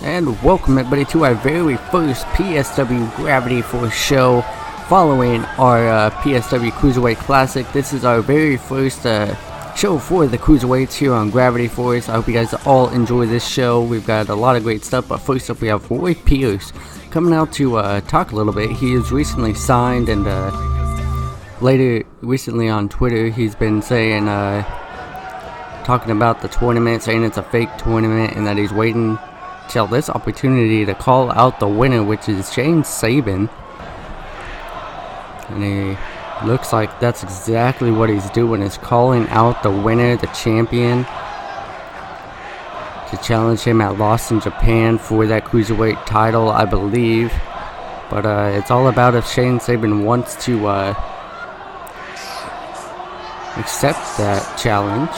And welcome everybody to our very first PSW Gravity Force show following our PSW Cruiserweight Classic. This is our very first show for the Cruiserweights here on Gravity Force. I hope you guys all enjoy this show. We've got a lot of great stuff, but first up we have Pearce coming out to talk a little bit. He is recently signed, and recently on Twitter he's been saying, talking about the tournament, saying it's a fake tournament and that he's waiting till this opportunity to call out the winner, which is Sabin. And he looks like that's exactly what he's doing, is calling out the winner, the champion, to challenge him at Lost in Japan for that Cruiserweight title, I believe. But it's all about if Sabin wants to accept that challenge.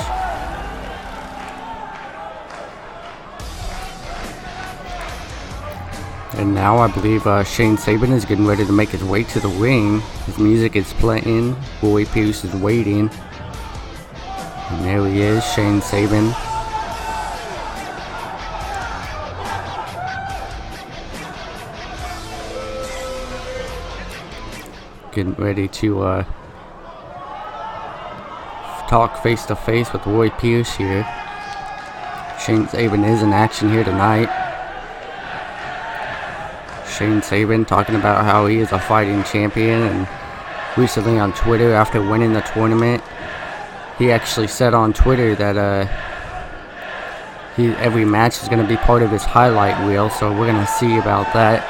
And now I believe Sabin is getting ready to make his way to the ring. His music is playing. Pearce is waiting. And there he is, Sabin. Getting ready to talk face to face with Pearce here. Sabin is in action here tonight. Sabin talking about how he is a fighting champion, and recently on Twitter, after winning the tournament, he actually said on Twitter that every match is going to be part of his highlight reel, so we're going to see about that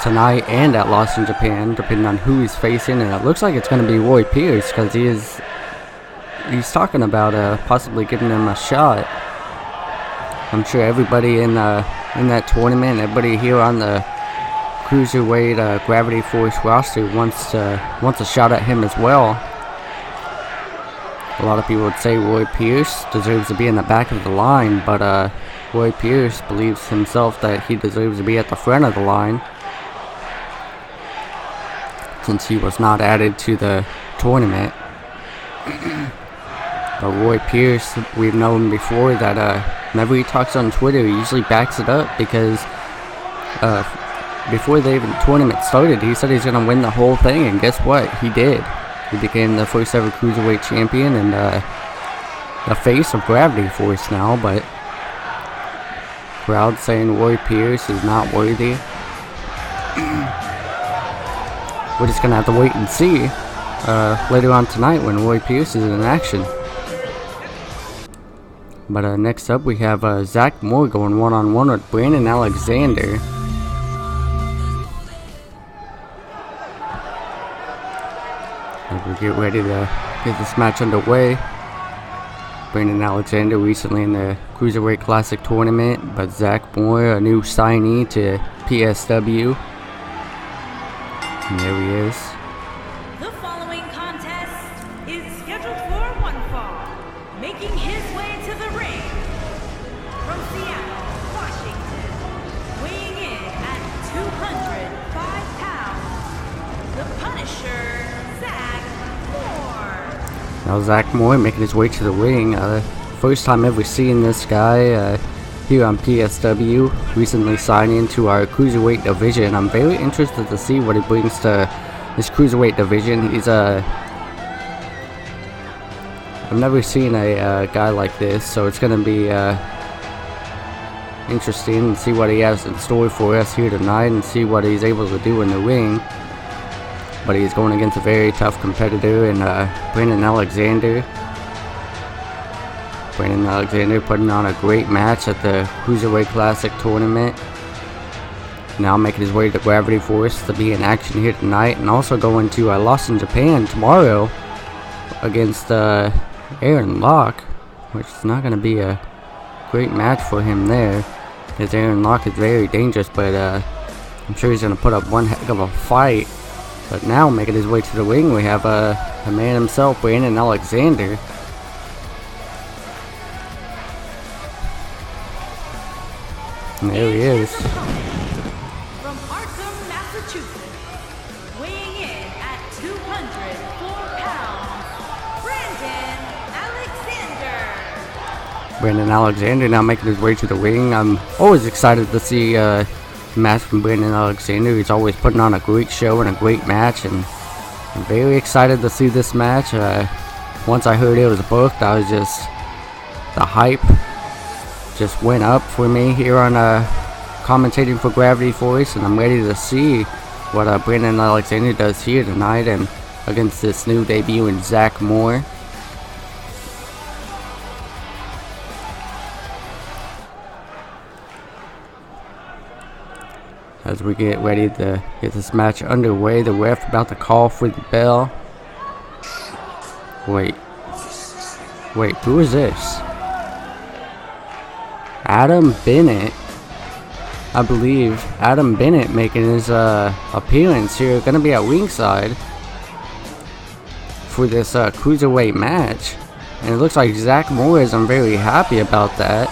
tonight and at Lost in Japan, depending on who he's facing. And it looks like it's going to be Pearce, because he's talking about possibly giving him a shot. I'm sure everybody in that tournament, everybody here on the Cruiserweight Gravity Force roster wants a shot at him as well. A lot of people would say Pearce deserves to be in the back of the line, but Pearce believes himself that he deserves to be at the front of the line, since he was not added to the tournament. But Pearce, we've known before that whenever he talks on Twitter, he usually backs it up, because before the tournament started, he said he's going to win the whole thing, and guess what? He did. He became the first ever Cruiserweight champion and the face of Gravity Force now, but crowd saying Pearce is not worthy. We're just going to have to wait and see later on tonight when Pearce is in action. But next up we have Zack going one-on-one with Brandon Alexander. As we get ready to get this match underway. Brandon Alexander recently in the Cruiserweight Classic tournament, but Zack Moore, a new signee to PSW. And there he is. The following contest is scheduled for one fall. Making his way to the ring from Seattle, Washington, weighing in at 205 pounds, the Punisher, Zack Moore. Now Zack Moore making his way to the ring. First time ever seeing this guy here on PSW, recently signing to our Cruiserweight division. I'm very interested to see what he brings to this Cruiserweight division. He's I've never seen a guy like this, so it's going to be interesting to see what he has in store for us here tonight and see what he's able to do in the ring. But he's going against a very tough competitor in Brandon Alexander. Brandon Alexander putting on a great match at the Cruiserweight Classic tournament. Now making his way to Gravity Force to be in action here tonight, and also going to Lost in Japan tomorrow against Aaron Locke, which is not going to be a great match for him there, because Aaron Locke is very dangerous, but I'm sure he's going to put up one heck of a fight. But now making his way to the ring, we have the man himself, Brandon Alexander. And there he is. From Arkham, Massachusetts, weighing in at 204 pounds, Brandon Alexander. Brandon Alexander now making his way to the ring. I'm always excited to see a match from Brandon Alexander. He's always putting on a great show and a great match, and I'm very excited to see this match. Once I heard it was booked, I was just, the hype just went up for me here on commentating for Gravity Force, and I'm ready to see what Brandon Alexander does here tonight and against this new debut in Zack Moore. As we get ready to get this match underway, the ref about to call for the bell. Wait, who is this? Adam Bennett, I believe. Adam Bennett making his appearance here, gonna be at ringside for this cruiserweight match, and it looks like Zack Moore is. I'm very happy about that.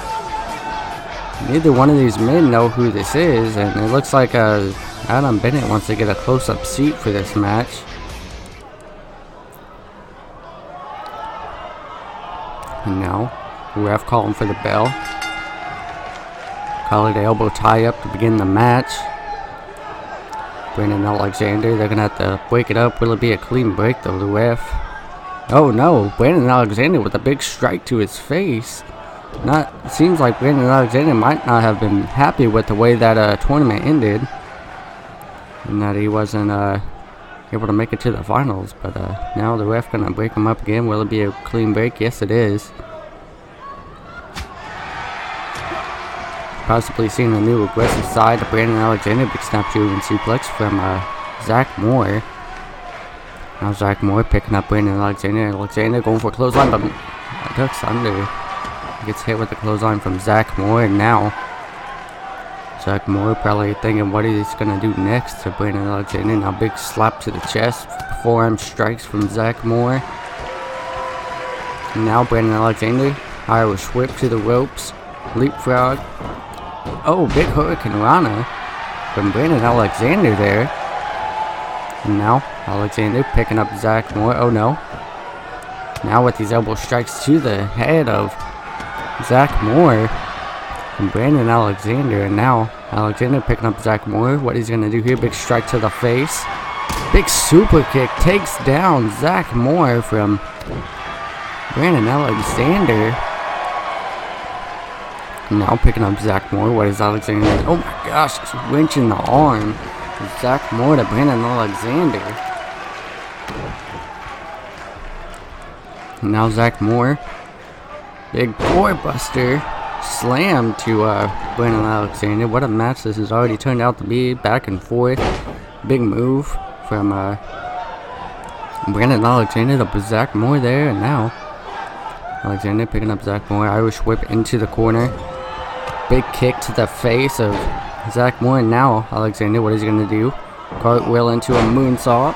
Neither one of these men know who this is, and it looks like Adam Bennett wants to get a close-up seat for this match. And now, the ref calling for the bell. Calling the elbow tie-up to begin the match. Brandon Alexander, they're going to have to break it up. Will it be a clean break, though, the ref? Oh, no. Brandon Alexander with a big strike to his face. Seems like Brandon Alexander might not have been happy with the way that tournament ended, and that he wasn't able to make it to the finals. But now the ref gonna break him up again. Will it be a clean break? Yes, it is. Possibly seeing a new aggressive side to Brandon Alexander. Big snap Julian suplex from Zack Moore. Now Zack Moore picking up Brandon Alexander. Alexander going for a clothesline, but ducks under. Gets hit with the clothesline from Zack Moore, and now Zack Moore probably thinking what he's gonna do next to Brandon Alexander. Now big slap to the chest, forearm strikes from Zack Moore. And now Brandon Alexander, Irish whip to the ropes, leapfrog. Oh, big Hurricane Rana from Brandon Alexander there. And now Alexander picking up Zack Moore. Oh no! Now with these elbow strikes to the head of Zack Moore and Brandon Alexander, and now Alexander picking up Zack Moore. What he's gonna do here? Big strike to the face. Big super kick takes down Zack Moore from Brandon Alexander. Now picking up Zack Moore. What is Alexander? Oh my gosh, it's wrenching the arm. Zack Moore to Brandon Alexander. And now Zack Moore. Big boy buster slam to Brandon Alexander. What a match this has already turned out to be. Back and forth. Big move from Brandon Alexander to Zack Moore there. And now Alexander picking up Zack Moore. Irish whip into the corner. Big kick to the face of Zack Moore. And now Alexander, what is he going to do? Cartwheel into a moonsault.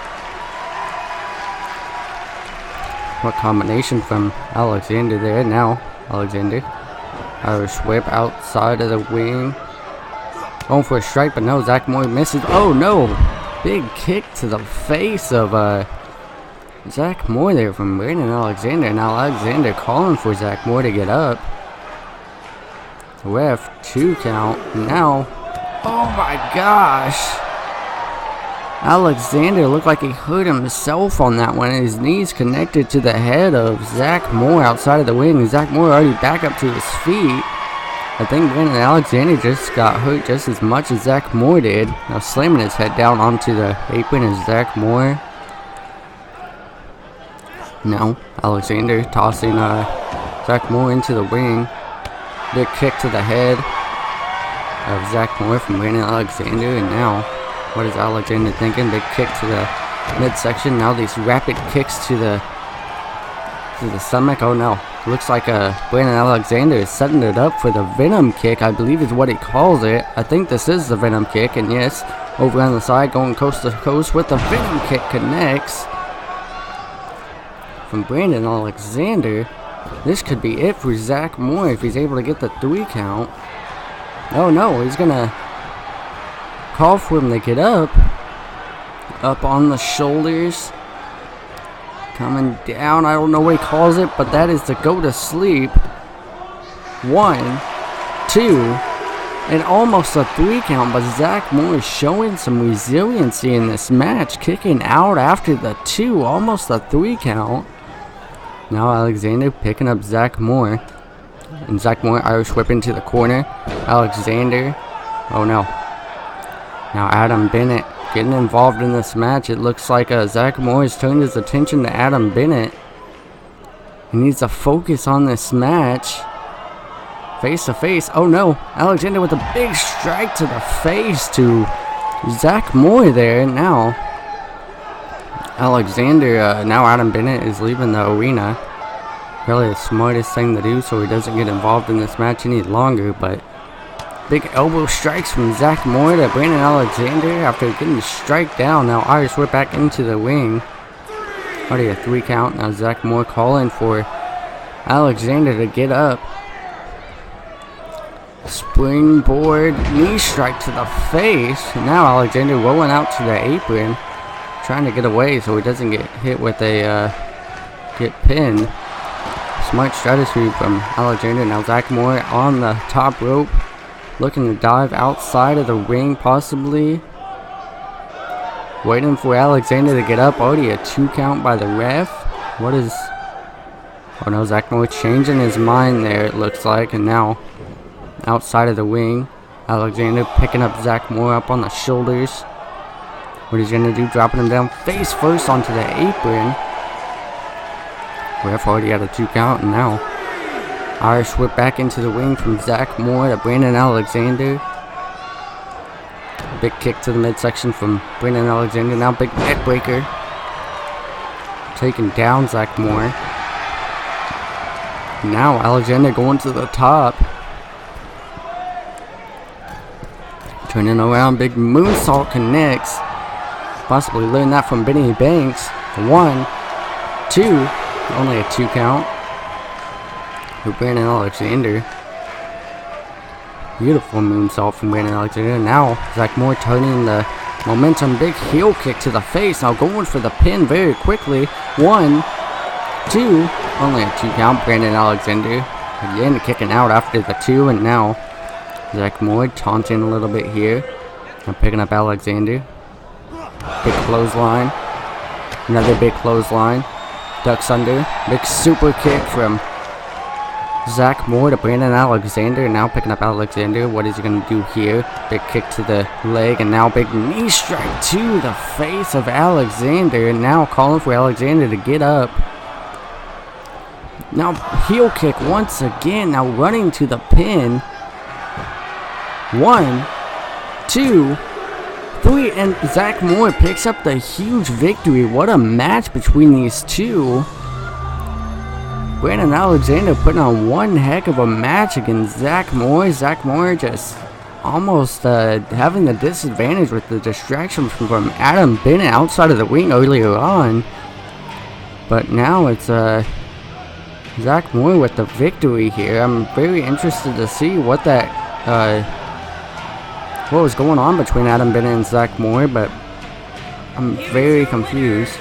What combination from Alexander there. Now Alexander, Irish whip outside of the wing, going for a strike, but no, Zack Moore misses. Oh no, big kick to the face of Zack Moore there from Brandon Alexander. Now Alexander calling for Zack Moore to get up. Ref 2 count. Now, oh my gosh, Alexander looked like he hurt himself on that one. His knees connected to the head of Zack Moore outside of the ring. Zack Moore already back up to his feet. I think Brandon Alexander just got hurt just as much as Zack Moore did. Now slamming his head down onto the apron is Zack Moore. Now Alexander tossing Zack Moore into the ring. Big kick to the head of Zack Moore from Brandon Alexander. And now, what is Alexander thinking? Big kick to the midsection. Now these rapid kicks to the stomach. Oh no. Looks like Brandon Alexander is setting it up for the Venom kick, I believe is what he calls it. I think this is the Venom kick. And yes, over on the side, going coast to coast with the Venom kick, connects from Brandon Alexander. This could be it for Zack Moore if he's able to get the 3 count. Oh no, he's gonna call for him to get up on the shoulders, coming down. I don't know what he calls it, but that is to go to sleep. 1, 2, and almost a 3 count, but Zack Moore is showing some resiliency in this match, kicking out after the 2, almost a 3 count. Now Alexander picking up Zack Moore, and Zack Moore Irish whip into the corner. Alexander, oh no. Now Adam Bennett getting involved in this match. It looks like Zack Moore has turned his attention to Adam Bennett. He needs to focus on this match. Face to face. Oh no. Alexander with a big strike to the face to Zack Moore there. Now Alexander, now Adam Bennett is leaving the arena. Really the smartest thing to do so he doesn't get involved in this match any longer. But big elbow strikes from Zack Moore to Brandon Alexander after getting the strike down. Now Irish whip back into the ring. Already a 3 count. Now Zack Moore calling for Alexander to get up. Springboard knee strike to the face. Now Alexander rolling out to the apron, trying to get away so he doesn't get hit with a get pinned. Smart strategy from Alexander. Now Zack Moore on the top rope, looking to dive outside of the ring possibly. Waiting for Alexander to get up. Already a 2 count by the ref. What is... Oh no, Zack Moore changing his mind there it looks like. And now outside of the ring, Alexander picking up Zack Moore up on the shoulders. What he's going to do, dropping him down face first onto the apron. Ref already had a 2 count, and now Irish whip back into the ring from Zack Moore to Brandon Alexander. Big kick to the midsection from Brandon Alexander. Now big neck breaker. Taking down Zack Moore. Now Alexander going to the top. Turning around, big moonsault connects. Possibly learned that from Benny Banks. 1, 2, only a 2 count. For Brandon Alexander. Beautiful moonsault from Brandon Alexander. Now Zack Moore turning the momentum, big heel kick to the face. Now going for the pin very quickly. 1, 2, only a 2 count. Brandon Alexander again kicking out after the 2, and now Zack Moore taunting a little bit here. Now picking up Alexander. Big clothesline. Another big clothesline. Ducks under. Big super kick from Zack Moore to Brandon Alexander. Now picking up Alexander. What is he going to do here? Big kick to the leg. And now big knee strike to the face of Alexander. And now calling for Alexander to get up. Now heel kick once again. Now running to the pin. 1, 2, 3, and Zack Moore picks up the huge victory. What a match between these two. Brandon Alexander putting on one heck of a match against Zack Moore. Zack Moore just almost having the disadvantage with the distraction from Adam Bennett outside of the ring earlier on. But now it's Zack Moore with the victory here. I'm very interested to see what that what was going on between Adam Bennett and Zack Moore, but I'm very confused.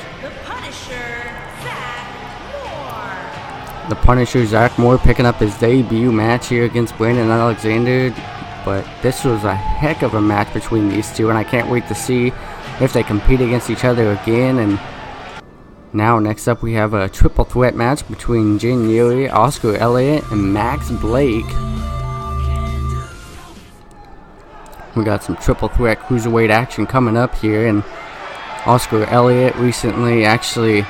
The Punisher, Zack Moore, picking up his debut match here against Brandon Alexander, but this was a heck of a match between these two, and I can't wait to see if they compete against each other again. And now next up we have a triple threat match between Jin, Oscar Elliott, and Max Blake. We got some triple threat cruiserweight action coming up here, and Oscar Elliott recently actually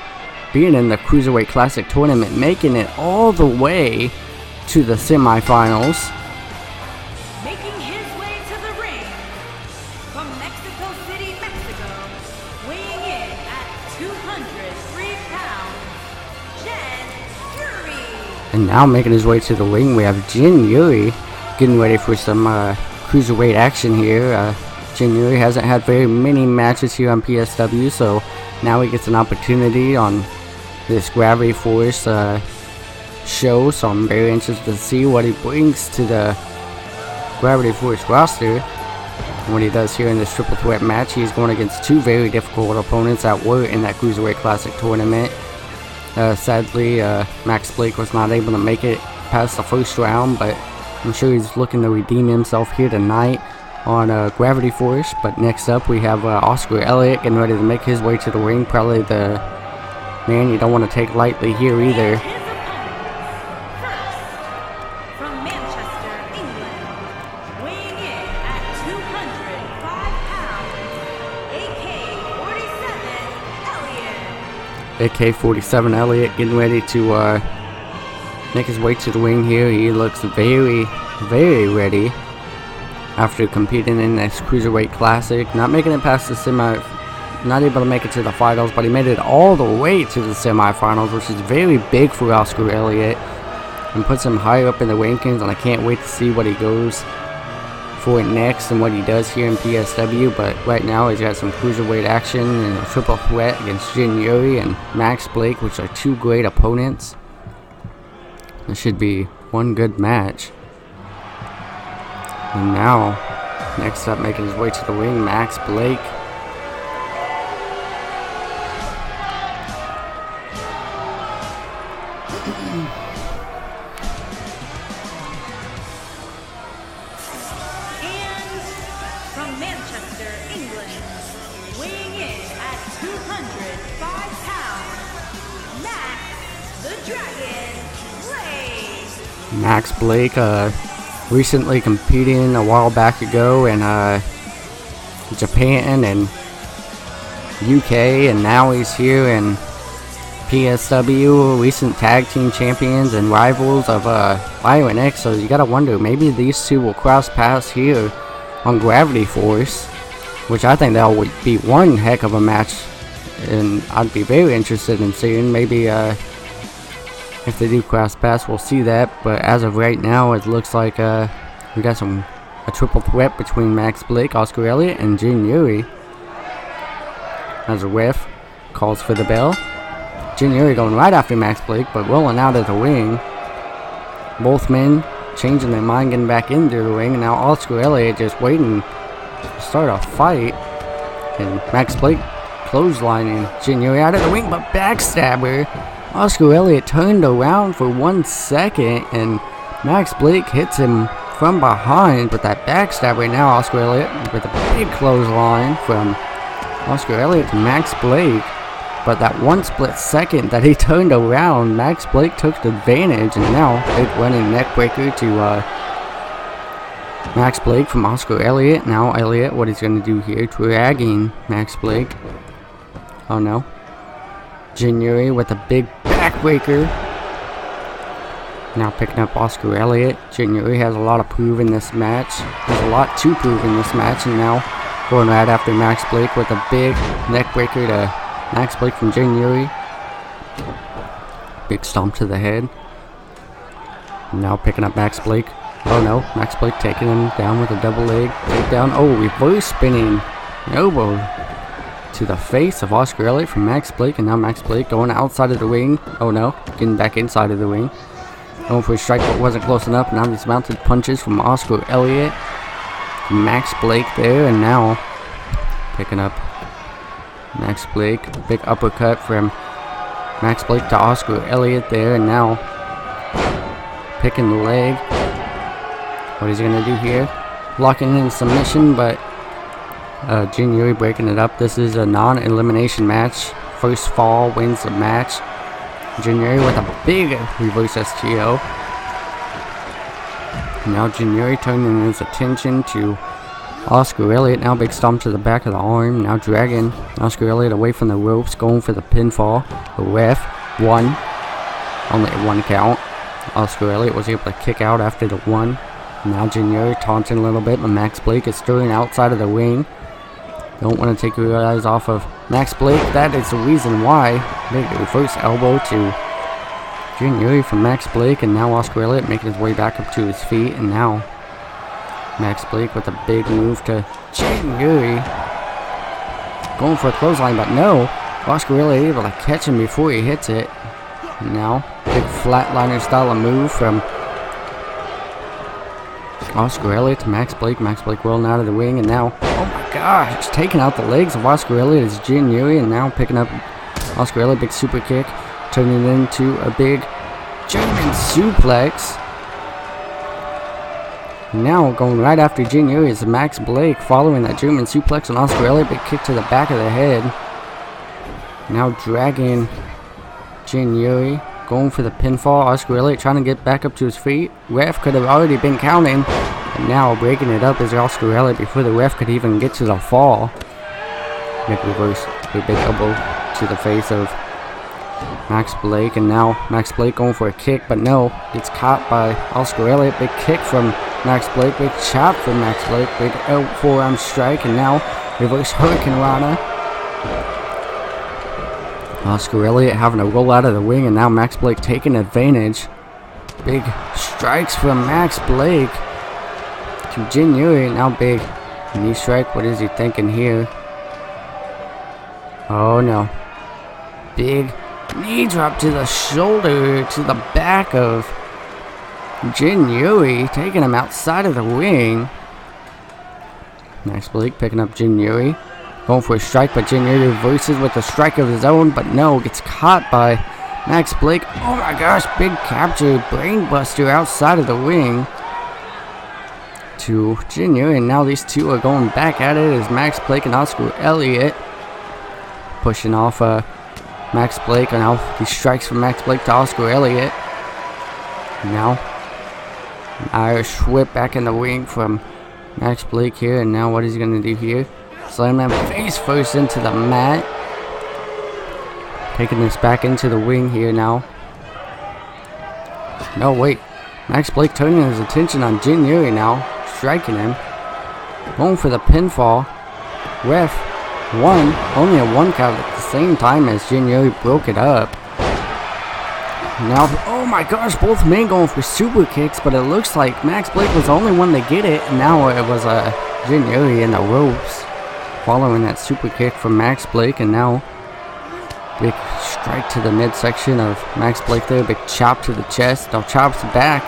being in the Cruiserweight Classic tournament, making it all the way to the semifinals. Making his way to the ring from Mexico City, Mexico, weighing in at 203 pounds, Jin. And now making his way to the ring, we have Jin getting ready for some cruiserweight action here. Jin hasn't had very many matches here on PSW, so now he gets an opportunity on this Gravity Force show, so I'm very interested to see what he brings to the Gravity Force roster and what he does here in this triple threat match. He's going against two very difficult opponents that were in that Cruiserweight Classic tournament. Sadly, Max Blake was not able to make it past the first round, but I'm sure he's looking to redeem himself here tonight on Gravity Force. But next up we have Oscar Elliott getting ready to make his way to the ring. Probably the man you don't want to take lightly here either. His opponent, Pearce, from Manchester, England, weighing in at 205 pounds, AK-47 AK-47 Elliot. Elliott getting ready to make his way to the ring here. He looks very, very ready after competing in this Cruiserweight Classic. Not making it past the not able to make it to the finals, but he made it all the way to the semifinals, which is very big for Oscar Elliott and puts him higher up in the rankings, and I can't wait to see what he goes for next and what he does here in PSW. But right now he's got some Cruiserweight action and a triple threat against Jr. and Max Blake, which are two great opponents. This should be one good match. And now, next up, making his way to the ring, Max Blake. And from Manchester, England, weighing in at 205 pounds, Max the Dragon Blake. Max Blake, recently competing a while back ago in Japan and UK, and now he's here in PSW, recent tag team champions and rivals of Iron X. So you gotta wonder, maybe these two will cross paths here on Gravity Force, which I think that would be one heck of a match, and I'd be very interested in seeing. Maybe if they do cross paths, we'll see that. But as of right now, it looks like we got a triple threat between Max Blake, Oscar Elliott, and Jr. As a ref calls for the bell. Jr. going right after Max Blake, but rolling out of the ring. Both men changing their mind, getting back into the ring, and now Oscar Elliott just waiting to start a fight. And Max Blake clotheslining Jr. out of the ring, but backstabber. Oscar Elliott turned around for 1 second, and Max Blake hits him from behind with that backstabber. Now Oscar Elliott with a big clothesline from Oscar Elliott to Max Blake. But that 1 split second that he turned around, Max Blake took advantage, and now big running neckbreaker to Max Blake from Oscar Elliott. Now Elliott, what he's going to do here, dragging Max Blake. Oh no. Jr. with a big backbreaker. Now picking up Oscar Elliott. Jr. has a lot of prove in this match. There's a lot to prove in this match, and now going right after Max Blake with a big neckbreaker to Max Blake from Jr. Big stomp to the head. Now picking up Max Blake. Oh no, Max Blake taking him down with a double leg takedown. Oh, reverse spinning elbow to the face of Oscar Elliott from Max Blake, and now Max Blake going outside of the ring. Oh no, getting back inside of the ring. Going for a strike, but wasn't close enough. Now these mounted punches from Oscar Elliott. Max Blake there, and now picking up Max Blake. Big uppercut from Max Blake to Oscar Elliott there, and now picking the leg. What is he going to do here? Locking in submission, but Jr. breaking it up. This is a non-elimination match. First fall wins the match. Jr. with a big reverse STO. Now Jr. turning his attention to Oscar Elliott. Now big stomp to the back of the arm. Now dragging Oscar Elliott away from the ropes, going for the pinfall. The ref won. Only a 1 count. Oscar Elliott was able to kick out after the 1. Now Jr. taunting a little bit, but Max Blake is stirring outside of the ring. Don't want to take your eyes off of Max Blake. That is the reason why. Big reverse elbow to Jr. from Max Blake, and now Oscar Elliott making his way back up to his feet, and now Max Blake with a big move to Jr. Going for a clothesline, but no. Oscar Elliott able to catch him before he hits it. And now, big flatliner style of move from Oscar Elliott to Max Blake. Max Blake rolling out of the ring, and now, oh my gosh, taking out the legs of Oscar Elliott is Jr. And now picking up Oscar Elliott, big super kick, turning it into a big German suplex. Now going right after Jr. is Max Blake, following that German suplex on Oscar Elliott. Big kick to the back of the head. Now dragging Jr. going for the pinfall. Oscar Elliott trying to get back up to his feet. Ref could have already been counting. And now breaking it up is Oscar Elliott before the ref could even get to the fall. Big reverse, big elbow to the face of Max Blake, and now Max Blake going for a kick, but no, it's caught by Oscar Elliott. Big kick from Max Blake, big chop from Max Blake, big forearm strike, and now reverse Hurricane Rana. Oscar Elliott having to roll out of the ring, and now Max Blake taking advantage. Big strikes from Max Blake to Jr. Now big knee strike. What is he thinking here? Oh no. Big knee drop to the shoulder, to the back of Jr. taking him outside of the ring. Max Blake picking up Jr. Going for a strike, but Jr. reverses with a strike of his own, but no, gets caught by Max Blake. Oh my gosh, big capture, brainbuster outside of the ring to Jr. And now these two are going back at it as Max Blake and Oscar Elliott pushing off Max Blake, and now he strikes from Max Blake to Oscar Elliott. Now Irish whip back in the ring from Max Blake here, and now what is he going to do here? Slam him face first into the mat. Taking this back into the ring here now. No, wait. Max Blake turning his attention on Jr. now. Striking him. Going for the pinfall. Ref won. Only a 1 count at the same time as Jr. broke it up. Now, oh my gosh, both men going for super kicks, but it looks like Max Blake was the only one to get it, and now it was Jr. in the ropes, following that super kick from Max Blake, and now big strike to the midsection of Max Blake there, big chop to the chest, now chops back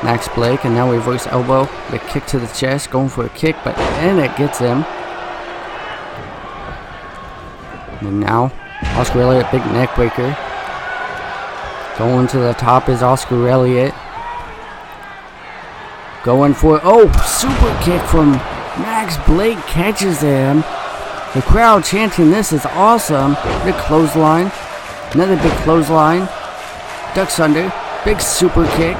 Max Blake, and now reverse elbow, big kick to the chest, going for a kick, but then it gets him. And now Oscar Elliott, big neck breaker. Going to the top is Oscar Elliott. Going for, oh, super kick from Max Blake, catches him. The crowd chanting, this is awesome. Big clothesline. Another big clothesline. Ducks under. Big super kick.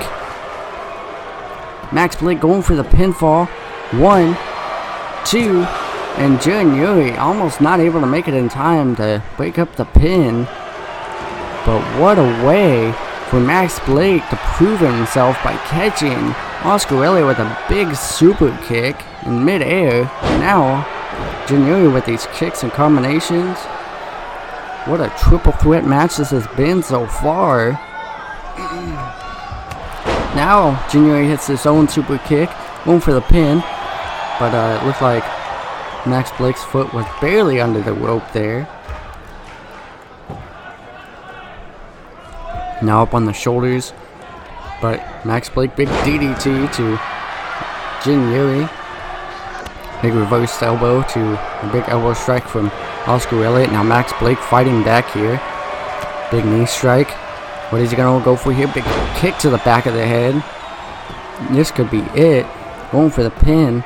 Max Blake going for the pinfall. 1, 2, and Jr. almost not able to make it in time to break up the pin. But what a way for Max Blake to prove himself by catching Oscar Elliott with a big super kick in midair. Now, Jr. with these kicks and combinations. What a triple threat match this has been so far. Now, Jr. hits his own super kick, going for the pin. But it looked like Max Blake's foot was barely under the rope there. Now up on the shoulders, but Max Blake, big DDT to Jr. Big reverse elbow to a big elbow strike from Oscar Elliott. Now Max Blake fighting back here. Big knee strike. What is he going to go for here? Big kick to the back of the head. This could be it. Going for the pin.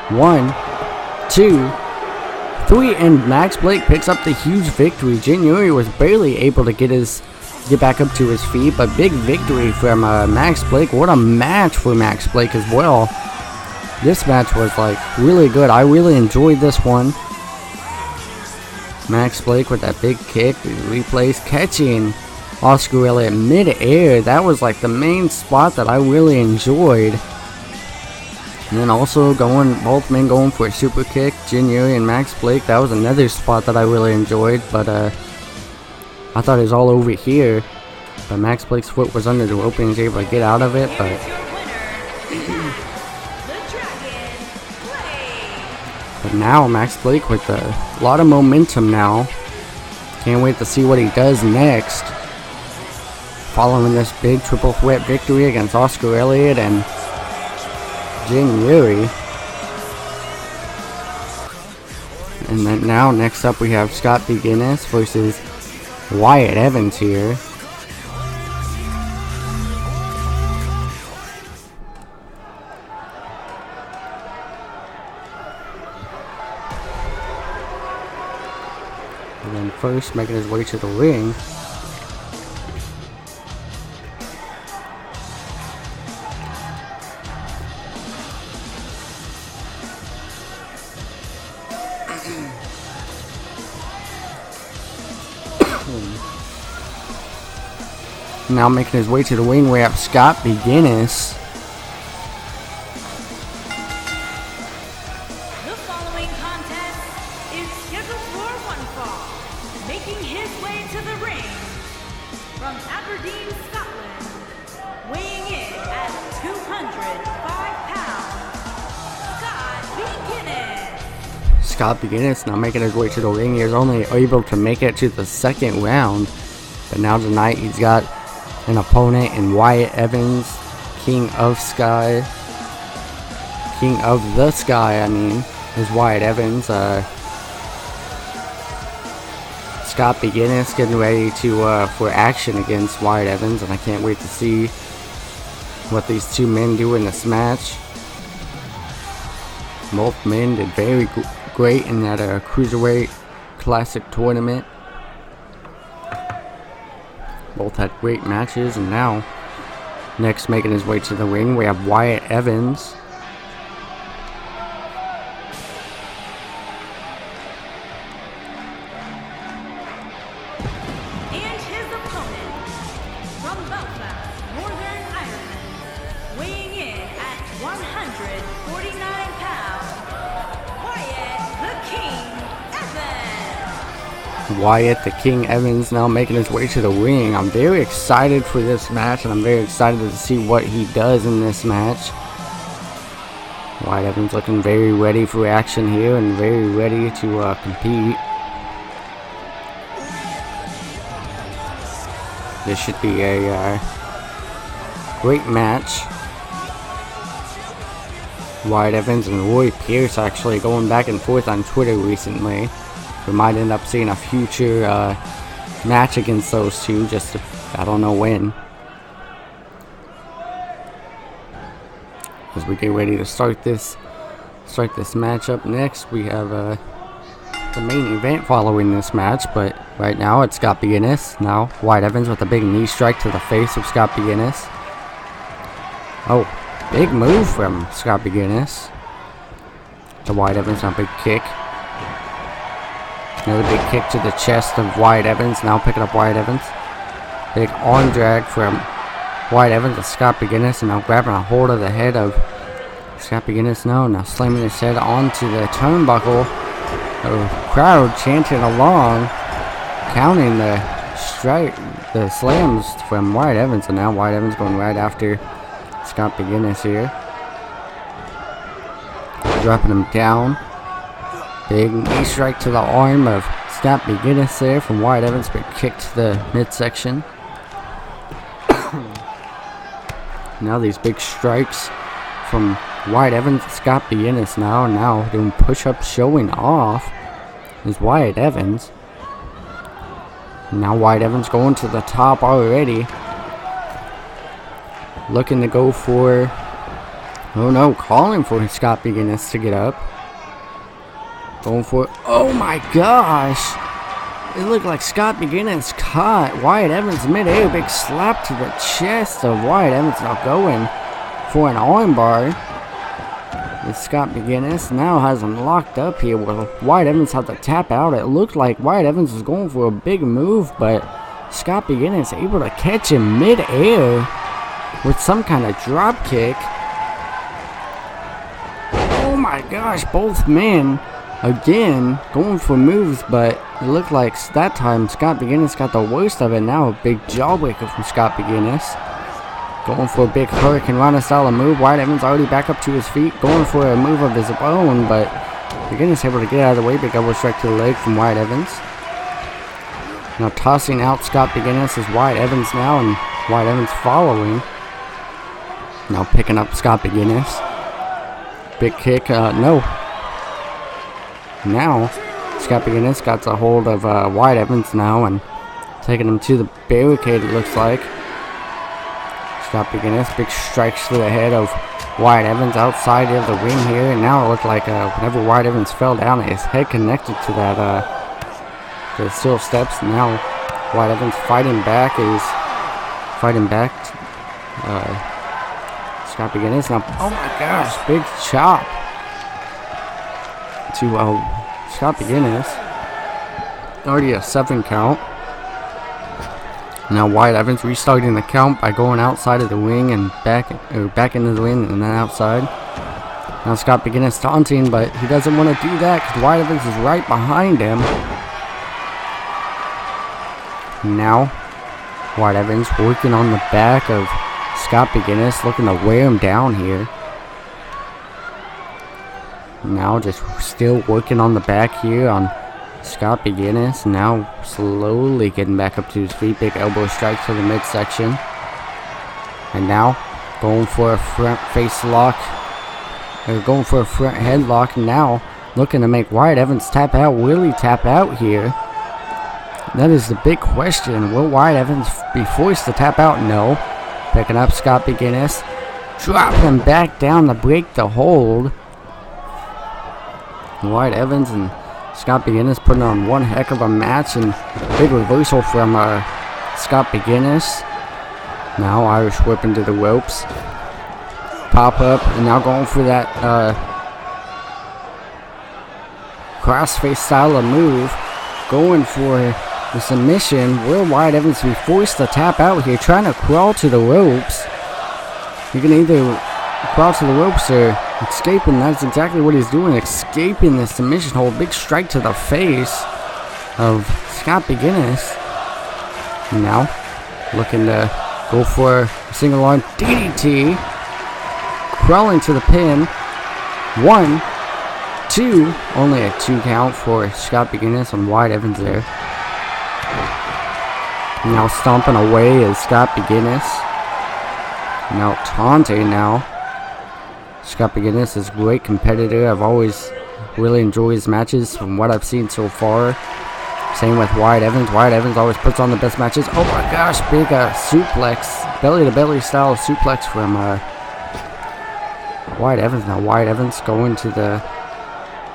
1, 2, 3, and Max Blake picks up the huge victory. Jr. was barely able to get back up to his feet, but big victory from Max Blake. What a match for Max Blake as well. This match was like really good. I really enjoyed this one. Max Blake with that big kick, replays, catching Oscar Elliott mid-air. That was like the main spot that I really enjoyed. And then also both men going for a super kick, Jr. and Max Blake. That was another spot that I really enjoyed, but I thought it was all over here, but Max Blake's foot was under the rope and he was able to get out of it. But now Max Blake with a lot of momentum now. Can't wait to see what he does next. Following this big triple threat victory against Oscar Elliott and Jr. And then now next up we have Scott B. Guinness versus Wyatt Evans here. And then first making his way to the ring. Now making his way to the ring, we have Scott Guinness. The following contest is scheduled for one fall. Making his way to the ring from Aberdeen, Scotland, weighing in at 205 pounds, Scott Guinness. Scott Guinness now making his way to the ring. He was only able to make it to the second round, but now tonight he's got an opponent in Wyatt Evans, King of the Sky, I mean, is Wyatt Evans. Scott Guinness getting ready to for action against Wyatt Evans, and I can't wait to see what these two men do in this match. Both men did very great in that Cruiserweight Classic tournament. Both had great matches, and now next making his way to the ring, we have Wyatt Evans. And his opponent from Belfast, Northern Ireland, weighing in at 149 pounds, Wyatt the King Evans. Wyatt the King Evans now making his way to the ring. I'm very excited for this match, and I'm very excited to see what he does in this match. Wyatt Evans looking very ready for action here and very ready to compete. This should be a great match. Wyatt Evans and Roy Pearce actually going back and forth on Twitter recently. We might end up seeing a future match against those two, just to, I don't know when. As we get ready to start this match up next, we have the main event following this match, but right now it's Scott Guinness. Now Wyatt Evans with a big knee strike to the face of Scott Guinness. Oh, big move from Scott Guinness to Wyatt Evans. Now big kick. Another big kick to the chest of Wyatt Evans. Now picking up Wyatt Evans. Big arm drag from Wyatt Evans to Scott Guinness, and now grabbing a hold of the head of Scott Guinness. Now slamming his head onto the turnbuckle. The crowd chanting along, counting the slams from Wyatt Evans, and now Wyatt Evans going right after Scott Guinness here, dropping him down. Big knee strike to the arm of Scott Guinness there from Wyatt Evans, but kick to the midsection. Now these big strikes from Wyatt Evans to Scott Guinness now doing push-ups, showing off is Wyatt Evans. Now Wyatt Evans going to the top already. Looking to go for, oh no, calling for Scott Guinness to get up. Going for it. Oh my gosh! It looked like Scott Guinness caught Wyatt Evans midair. Big slap to the chest of Wyatt Evans. Now going for an armbar. Scott Guinness now has him locked up here. Well, Wyatt Evans had to tap out. It looked like Wyatt Evans was going for a big move, but Scott Guinness able to catch him midair with some kind of drop kick. Oh my gosh, both men again going for moves, but it looked like that time Scott Guinness got the worst of it. Now a big jawbreaker from Scott Guinness. Going for a big Hurricane Rana style of move. Wyatt Evans already back up to his feet, going for a move of his own, but Guinness able to get out of the way. Big elbow strike to the leg from Wyatt Evans. Now tossing out Scott Guinness is Wyatt Evans now, and Wyatt Evans following. Now picking up Scott Guinness. Big kick, no. Now Scott Guinness got a hold of Wyatt Evans now and taking him to the barricade, it looks like. Scott Guinness, big strikes to the head of Wyatt Evans outside of the ring here, and now it looked like whenever Wyatt Evans fell down, his head connected to that The steel steps. Now Wyatt Evans fighting back. Scott Guinness. Now, oh my gosh, big chop to Scott Guinness. Already a 7 count. Now Wyatt Evans restarting the count by going outside of the ring and back into the ring and then outside. Now Scott Guinness taunting, but he doesn't want to do that because Wyatt Evans is right behind him. Now Wyatt Evans working on the back of Scott Guinness, looking to wear him down here. Now just still working on the back here on Scott Guinness. Now slowly getting back up to his feet. Big elbow strike to the midsection. And now going for a front face lock. They're going for a front headlock. Now looking to make Wyatt Evans tap out. Will he tap out here? That is the big question. Will Wyatt Evans be forced to tap out? No. Picking up Scott Guinness. Dropping him back down to break the hold. Wyatt Evans and Scott Guinness putting on one heck of a match, and big reversal from Scott Guinness. Now Irish whip into the ropes. Pop up, and now going for that crossface style of move. Going for the submission. Will Wyatt Evans be forced to tap out here? Trying to crawl to the ropes. You can either crawl to the ropes or escaping. That's exactly what he's doing. Escaping the submission hold. Big strike to the face of Scott Guinness. Now looking to go for a single arm DDT. Crawling to the pin. 1, 2. Only a 2 count for Scott Guinness on Wyatt Evans there. Now stomping away is Scott Guinness. Now taunting now. Scott Guinness is a great competitor. I've always really enjoyed his matches from what I've seen so far. Same with Wyatt Evans. Wyatt Evans always puts on the best matches. Oh my gosh, big suplex. Belly to belly style suplex from Wyatt Evans. Now Wyatt Evans going to the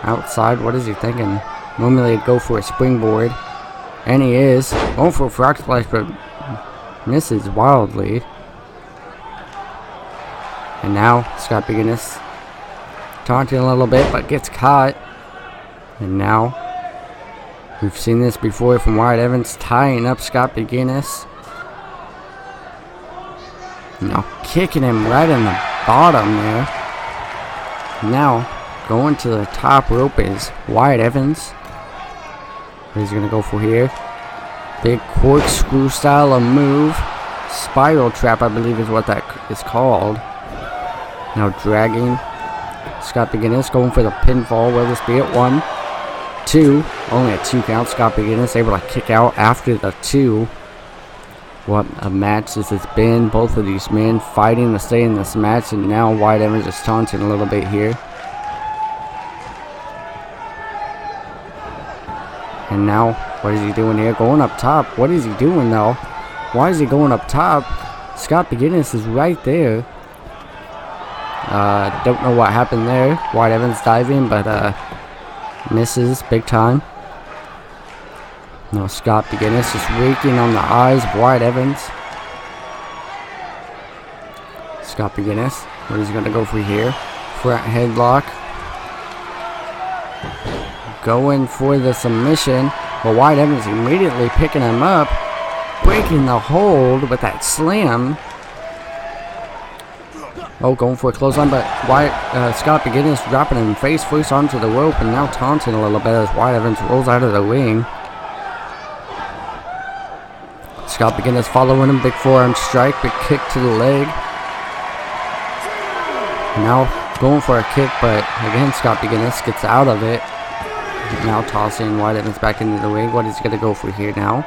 outside. What is he thinking? Normally he'd go for a springboard. And he is. Going for a frog splash, but misses wildly. And now Scott Guinness taunting a little bit, but gets caught. And now we've seen this before from Wyatt Evans tying up Scott Guinness. Now kicking him right in the bottom there. Now going to the top rope is Wyatt Evans. What is he going to go for here? Big corkscrew style of move. Spiral trap, I believe is what that is called. Now dragging Scott Guinness, going for the pinfall. Will this be it? 1, 2. Only a 2 count. Scott Guinness able to kick out after the 2. What a match this has been. Both of these men fighting to stay in this match. And now Wyatt Evans is taunting a little bit here. And now, what is he doing here? Going up top. What is he doing though? Why is he going up top? Scott Guinness is right there. Don't know what happened there. Wyatt Evans diving, but misses big time. No, Scott Guinness just raking on the eyes of Wyatt Evans. Scott Guinness, what is he going to go for here? Front headlock. Going for the submission. But Wyatt Evans immediately picking him up. Breaking the hold with that slam. Oh, going for a clothesline, but Scott Guinness dropping him face first onto the rope and now taunting a little bit as Wyatt Evans rolls out of the ring. Scott Guinness following him, big forearm strike, big kick to the leg. Now going for a kick, but again Scott Guinness gets out of it. Now tossing Wyatt Evans back into the ring. What is he going to go for here now?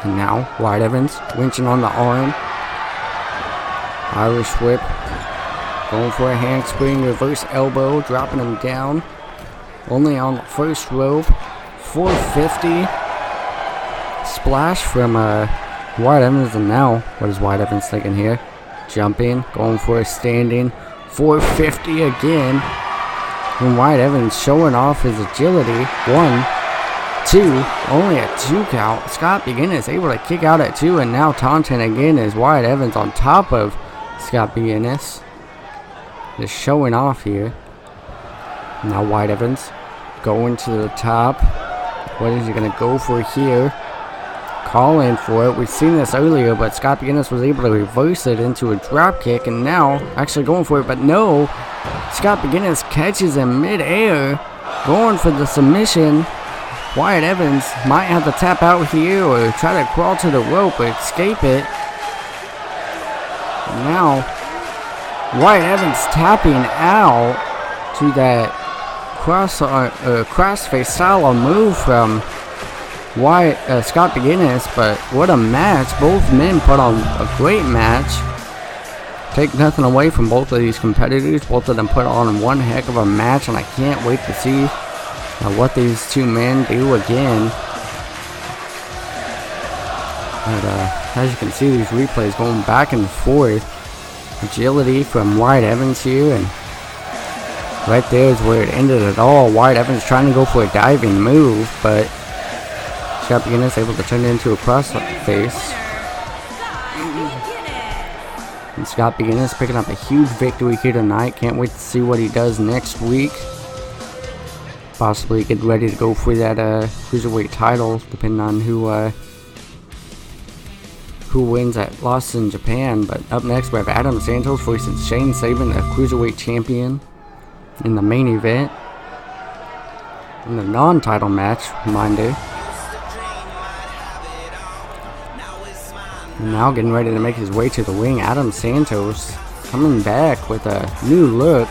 And now Wyatt Evans winching on the arm. Irish whip. Going for a handspring, reverse elbow, dropping him down. Only on the first rope. 450. Splash from Wyatt Evans. And now, what is Wyatt Evans thinking here? Jumping, going for a standing. 450 again. And Wyatt Evans showing off his agility. 1, 2, only a 2 count. Scott Guinness able to kick out at 2, and now taunting again is Wyatt Evans on top of Scott Guinness. Just showing off here. Now Wyatt Evans going to the top. What is he going to go for here? Calling for it. We've seen this earlier, but Scott Guinness was able to reverse it into a drop kick, and now actually going for it, but no. Scott Guinness catches him mid-air, going for the submission. Wyatt Evans might have to tap out here or try to crawl to the rope or escape it. And now Wyatt Evans tapping out to that crossface style move from Scott Guinness, but what a match. Both men put on a great match. Take nothing away from both of these competitors. Both of them put on one heck of a match, and I can't wait to see what these two men do again. But as you can see, these replays going back and forth. Agility from Wyatt Evans here, and right there is where it ended it all. Wyatt Evans trying to go for a diving move, but Scott Guinness able to turn it into a crossface. And Scott Guinness picking up a huge victory here tonight. Can't wait to see what he does next week. Possibly get ready to go for that cruiserweight title, depending on who wins that loss in Japan. But up next we have Adam Santos versus Shane Sabin, the cruiserweight champion, in the main event. In the non-title match, reminder. And now getting ready to make his way to the ring, Adam Santos coming back with a new look.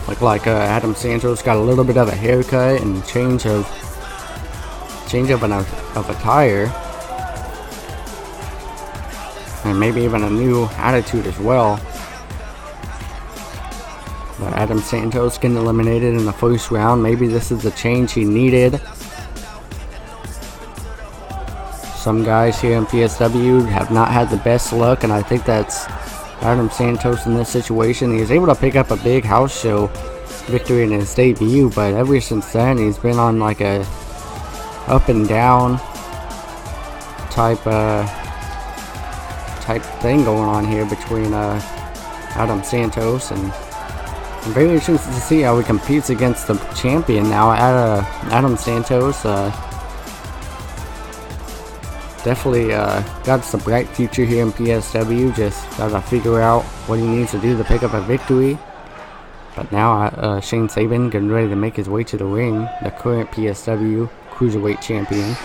Look like Adam Santos got a little bit of a haircut and change of attire, and maybe even a new attitude as well. But Adam Santos getting eliminated in the first round. Maybe this is the change he needed. Some guys here in PSW have not had the best luck, and I think that's Adam Santos in this situation. He was able to pick up a big house show victory in his debut, but ever since then he's been on like a up and down type thing going on here between Adam Santos, and I'm very interested to see how he competes against the champion now. Adam Santos definitely got some bright future here in PSW. Just gotta figure out what he needs to do to pick up a victory. But now Shane Sabin getting ready to make his way to the ring, the current PSW cruiserweight champion.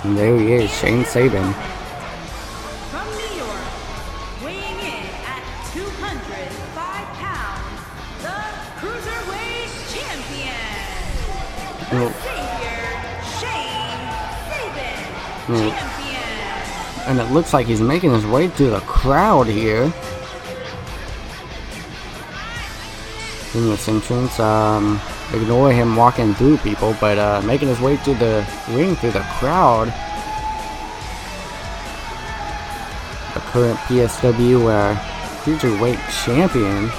And there he is, Shane Sabin. From New York, weighing in at 205 pounds, the Cruiserweight Champion, the Savior, Shane Sabin, Champion. And it looks like he's making his way through the crowd here in this entrance. Ignore him walking through people, but making his way through the ring through the crowd. The current PSW cruiserweight champion.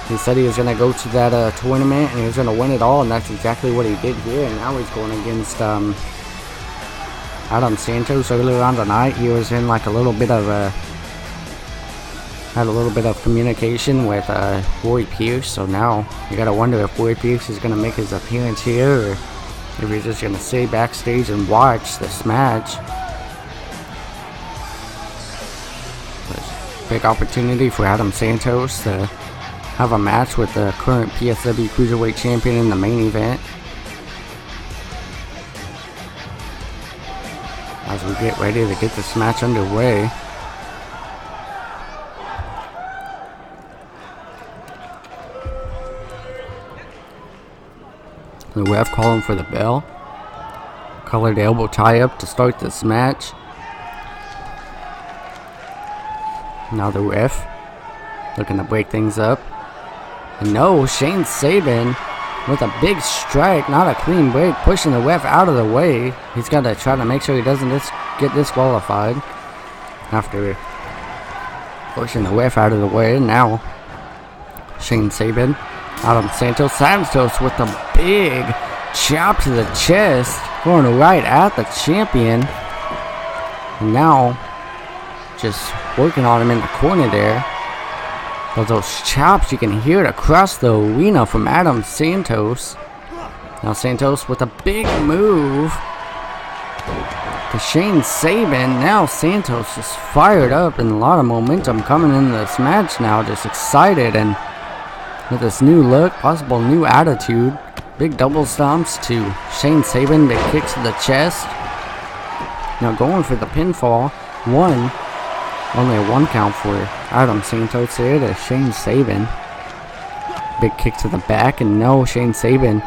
He said he was going to go to that tournament and he was going to win it all, and that's exactly what he did here. And now he's going against Adam Santos. Earlier on tonight, he was in like a little bit of had a little bit of communication with Roy Pearce, so now you gotta wonder if Roy Pearce is gonna make his appearance here, or if he's just gonna stay backstage and watch this match. Big opportunity for Adam Santos to have a match with the current PSW Cruiserweight Champion in the main event. As we get ready to get this match underway. The ref calling for the bell. Colored elbow tie up to start this match. Now the ref looking to break things up. And no, Shane Sabin with a big strike, not a clean break, pushing the ref out of the way. He's got to try to make sure he doesn't get disqualified after pushing the ref out of the way. Now, Shane Sabin, Santos with a big chop to the chest, going right at the champion. And now, just working on him in the corner there. But those chops, you can hear it across the arena from Adam Santos. Now Santos with a big move to Shane Sabin. Now Santos just fired up and a lot of momentum coming into this match now. Just excited and with this new look, possible new attitude. Big double stomps to Shane Sabin. Big kicks to the chest. Now going for the pinfall. Only a 1 count for Adam Santos here to Shane Sabin. Big kick to the back, and no, Shane Sabin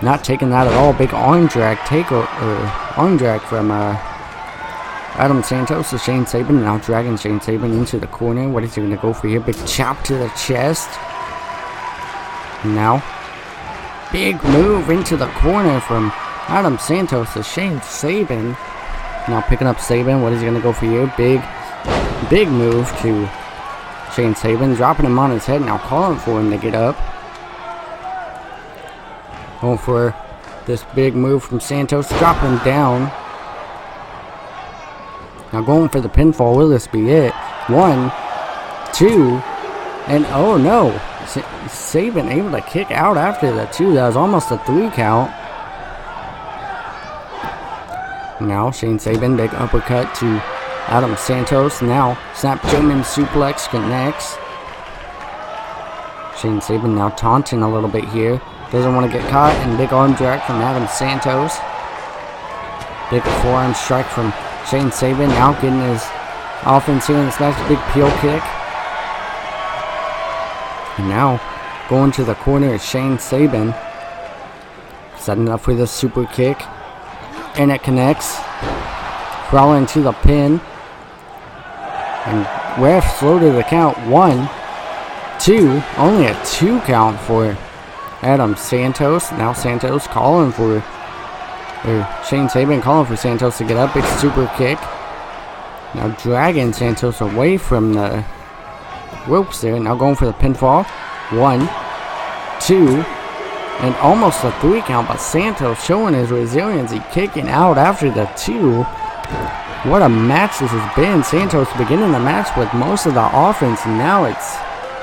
not taking that at all. Big arm drag arm drag from Adam Santos to Shane Sabin. Now dragging Shane Sabin into the corner. What is he going to go for here? Big chop to the chest. And now, big move into the corner from Adam Santos to Shane Sabin. Now picking up Sabin. What is he going to go for here? Big move to Shane Sabin, dropping him on his head, now calling for him to get up. Going for this big move from Santos, dropping him down. Now going for the pinfall, will this be it? 1, 2, and oh no! Sabin able to kick out after the 2, that was almost a 3 count. Now Shane Sabin, big uppercut to Adam Santos. Now snap German suplex connects. Shane Sabin now taunting a little bit here. Doesn't want to get caught. And big arm drag from Adam Santos. Big forearm strike from Shane Sabin. Now getting his offense here in this match. Big peel kick. And now going to the corner is Shane Sabin. Setting up for the super kick. And it connects. Crawling to the pin. And ref floated the count. 1, 2. Only a 2 count for Adam Santos. Now Santos calling for, Shane Sabin calling for Santos to get up. Big super kick. Now dragging Santos away from the ropes there. Now going for the pinfall. 1, 2. And almost a 3 count. But Santos showing his resiliency, kicking out after the 2. What a match this has been. Santos beginning the match with most of the offense, and now it's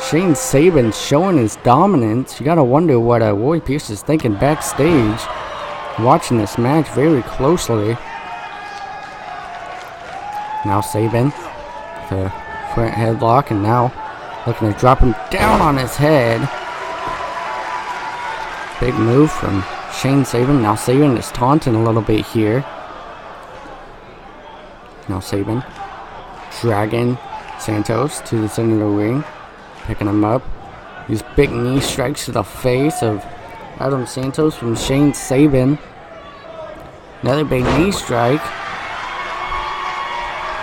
Shane Sabin showing his dominance. You gotta wonder what Roy Pearce is thinking backstage, watching this match very closely. Now Sabin, the front headlock, and now looking to drop him down on his head. Big move from Shane Sabin. Now Sabin is taunting a little bit here. Now Sabin dragging Santos to the center of the ring, picking him up. These big knee strikes to the face of Adam Santos from Shane Sabin. Another big knee strike.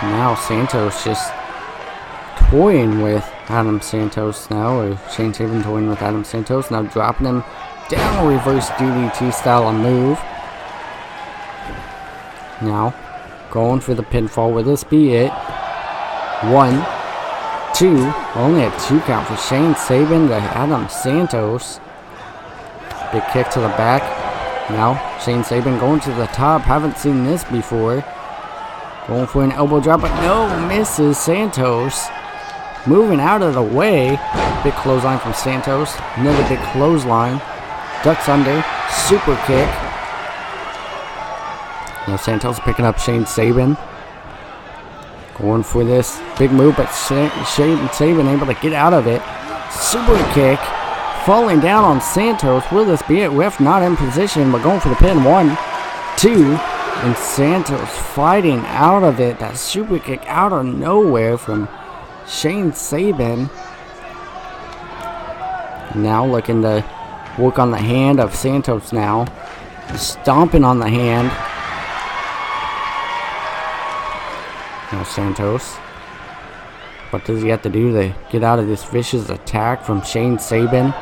Now Santos just toying with Adam Santos now, or Shane Sabin toying with Adam Santos. Now dropping him down, a reverse DDT style of move. Now going for the pinfall. Will this be it? 1, 2. Only a 2 count for Shane Sabin to Adam Santos. Big kick to the back. Now Shane Sabin going to the top. Haven't seen this before. Going for an elbow drop, but no, misses. Santos moving out of the way. Big clothesline from Santos. Another big clothesline. Ducks under. Super kick. Now Santos picking up Shane Sabin. Going for this big move, but Shane Sabin able to get out of it. Super kick. Falling down on Santos. Will this be it? Ref not in position, but going for the pin. 1, 2. And Santos fighting out of it. That super kick out of nowhere from Shane Sabin. Now looking to work on the hand of Santos now. Stomping on the hand. Now Santos. What does he have to do to get out of this vicious attack from Shane Sabin?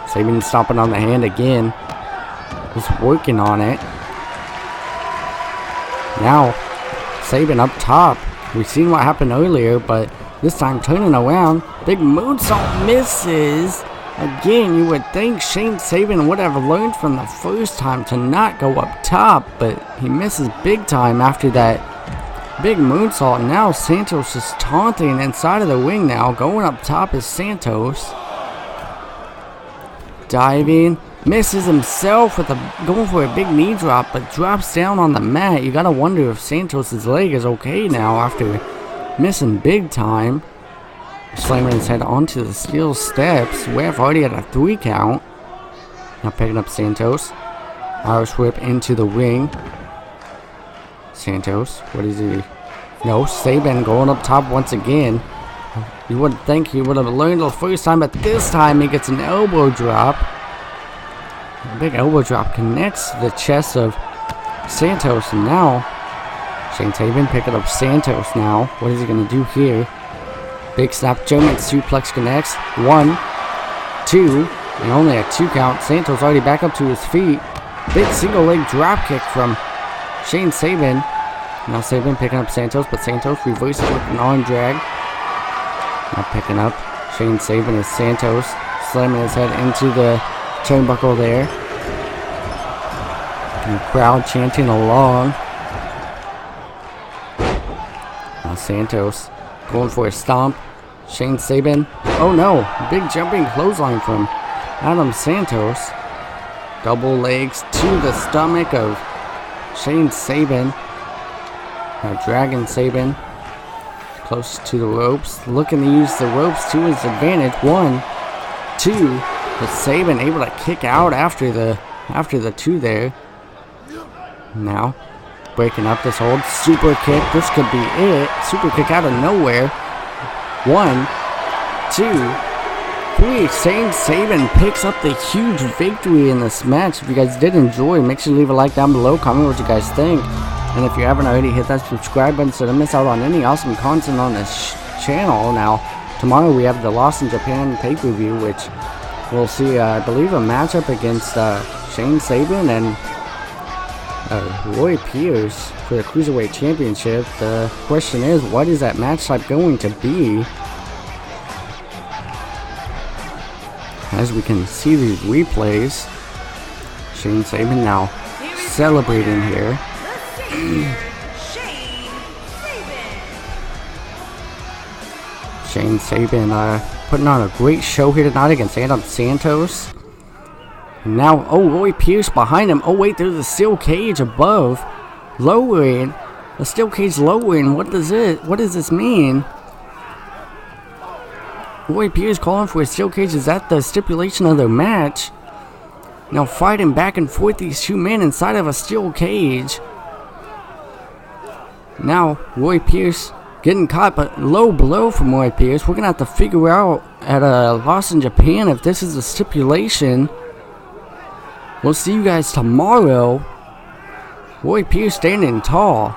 Sabin stomping on the hand again. Just working on it. Now, Sabin up top. We've seen what happened earlier, but this time turning around. Big moonsault misses. Again, you would think Shane Sabin would have learned from the first time to not go up top, but he misses big time after that big moonsault. Now Santos is taunting inside of the ring now. Going up top is Santos. Diving. Misses himself with going for a big knee drop, but drops down on the mat. You gotta wonder if Santos' leg is okay now after missing big time. Slamming his head onto the steel steps. We've already had a 3 count. Now picking up Santos. Irish whip into the ring. Santos, what is he? No, Sabin going up top once again. You would think he would have learned the first time, but this time he gets an elbow drop. A big elbow drop connects to the chest of Santos, and now Shane Sabin picking up Santos now. What is he going to do here? Big snap German suplex connects. 1, 2, and only a 2 count. Santos already back up to his feet. Big single leg drop kick from Shane Sabin. Now Sabin picking up Santos, but Santos reverses with an arm drag. Now picking up Shane Sabin as Santos slamming his head into the turnbuckle there. And the crowd chanting along. Now Santos going for a stomp. Shane Sabin. Oh no! Big jumping clothesline from Adam Santos. Double legs to the stomach of Shane Sabin. Now dragging Sabin close to the ropes. Looking to use the ropes to his advantage. 1, 2. But Sabin able to kick out after the 2 there. Now breaking up this hold. Super kick. This could be it. Super kick out of nowhere. 1, 2, 3. Shane Sabin picks up the huge victory in this match. If you guys did enjoy, make sure to leave a like down below. Comment what you guys think. And if you haven't already, hit that subscribe button so don't miss out on any awesome content on this channel. Now, tomorrow we have the Lost in Japan pay-per-view, which we'll see, I believe, a matchup against Shane Sabin and Roy Pearce for the Cruiserweight Championship. The question is, what is that match type going to be? As we can see these replays, Shane Sabin now celebrating here. Shane Sabin putting on a great show here tonight against Adam Santos. And now, oh, Roy Pearce behind him. Oh wait, there's a steel cage above, lowering. The steel cage lowering. What does this mean? Roy Pearce calling for a steel cage. Is that the stipulation of the match? Now fighting back and forth, these 2 men inside of a steel cage. Now Roy Pearce getting caught, but low blow from Roy Pearce. We're gonna have to figure out at Lost in Japan if this is a stipulation. We'll see you guys tomorrow. Roy Pearce standing tall.